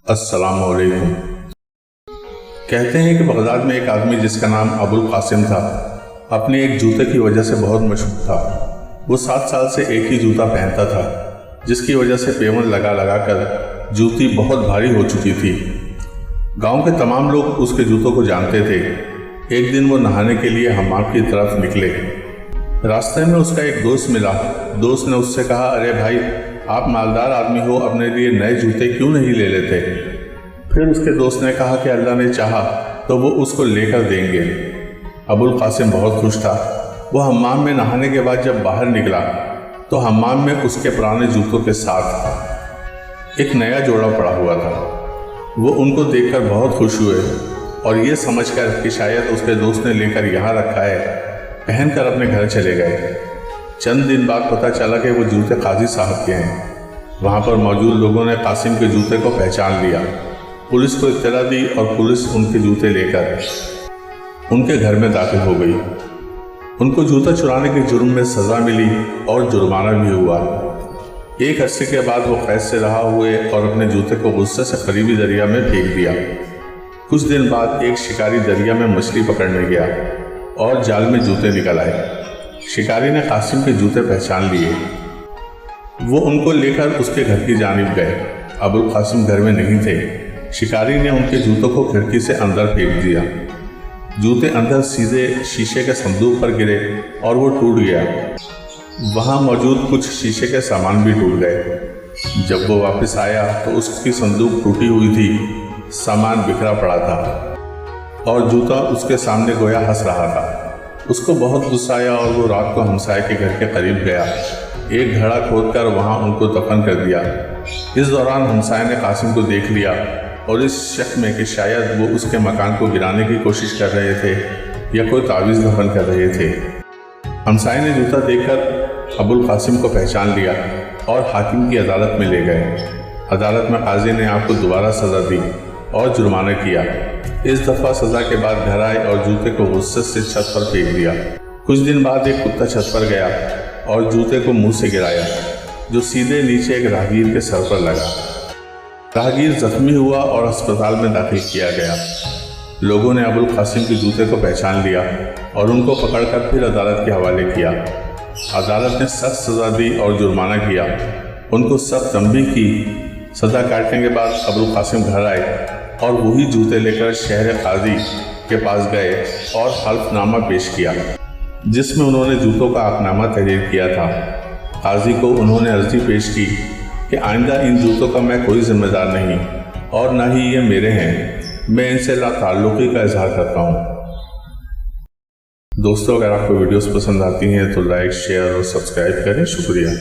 अस्सलाम वालेकुम। कहते हैं कि बगदाद में एक आदमी जिसका नाम अबुल कासिम था अपने एक जूते की वजह से बहुत मशहूर था। वो 7 साल से एक ही जूता पहनता था, जिसकी वजह से पेवन लगा लगा कर जूती बहुत भारी हो चुकी थी। गांव के तमाम लोग उसके जूतों को जानते थे। एक दिन वो नहाने के लिए हम्माम की तरफ निकले। रास्ते में उसका एक दोस्त मिला। दोस्त ने उससे कहा, अरे भाई, आप मालदार आदमी हो, अपने लिए नए जूते क्यों नहीं ले लेते? फिर उसके दोस्त ने कहा कि अल्लाह ने चाहा तो वो उसको लेकर देंगे। अबुल कासिम बहुत खुश था। वो हम्माम में नहाने के बाद जब बाहर निकला तो हम्माम में उसके पुराने जूतों के साथ एक नया जोड़ा पड़ा हुआ था। वो उनको देखकर बहुत खुश हुए और ये समझकर कि शायद उसके दोस्त ने लेकर यहाँ रखा है, पहनकर अपने घर चले गए। चंद दिन बाद पता चला कि वो जूते काजी साहब के हैं। वहाँ पर मौजूद लोगों ने कासिम के जूते को पहचान लिया। पुलिस को इत्तला दी और पुलिस उनके जूते लेकर उनके घर में दाखिल हो गई। उनको जूता चुराने के जुर्म में सज़ा मिली और जुर्माना भी हुआ। एक अरसे के बाद वो कैद से रहा हुए और अपने जूते को गुस्से से करीबी दरिया में फेंक दिया। कुछ दिन बाद एक शिकारी दरिया में मछली पकड़ने गया और जाल में जूते निकल आए। शिकारी ने कासिम के जूते पहचान लिए। वो उनको लेकर उसके घर की जानिब गए। अबुल कासिम घर में नहीं थे। शिकारी ने उनके जूतों को खिड़की से अंदर फेंक दिया। जूते अंदर सीधे शीशे के संदूक पर गिरे और वो टूट गया। वहाँ मौजूद कुछ शीशे के सामान भी टूट गए। जब वो वापस आया तो उसकी संदूक टूटी हुई थी, सामान बिखरा पड़ा था और जूता उसके सामने गोया हंस रहा था। उसको बहुत गुस्सा आया और वो रात को हमसाये के घर के करीब गया। एक घड़ा खोदकर वहाँ उनको दफन कर दिया। इस दौरान हमसाये ने कासिम को देख लिया और इस शक में कि शायद वो उसके मकान को गिराने की कोशिश कर रहे थे या कोई तावीज़ दफन कर रहे थे। हमसाये ने जूता देखकर अबुल कासिम को पहचान लिया और हाकिम की अदालत में ले गए। अदालत में काजी ने आपको दोबारा सज़ा दी और जुर्माना किया। इस दफ़ा सज़ा के बाद घर आए और जूते को गुस्से से छत पर फेंक दिया। कुछ दिन बाद एक कुत्ता छत पर गया और जूते को मुंह से गिराया, जो सीधे नीचे एक राहगीर के सर पर लगा। राहगीर जख्मी हुआ और अस्पताल में दाखिल किया गया। लोगों ने अबुल कासिम के जूते को पहचान लिया और उनको पकड़कर फिर अदालत के हवाले किया। अदालत ने सख्त सज़ा दी और जुर्माना किया। उनको सख्त तंबीह की। सज़ा काटने के बाद अबुल कासिम घर आए और वही जूते लेकर शहर काजी के पास गए और हल्फनामा पेश किया, जिसमें उन्होंने जूतों का हक़नामा तहरीर किया था। काजी को उन्होंने अर्जी पेश की कि आइंदा इन जूतों का मैं कोई जिम्मेदार नहीं और न ही ये मेरे हैं, मैं इनसे लाताल्लुक़ी का इजहार करता हूँ। दोस्तों, अगर आपको वीडियोस पसंद आती हैं तो लाइक, शेयर और सब्सक्राइब करें। शुक्रिया।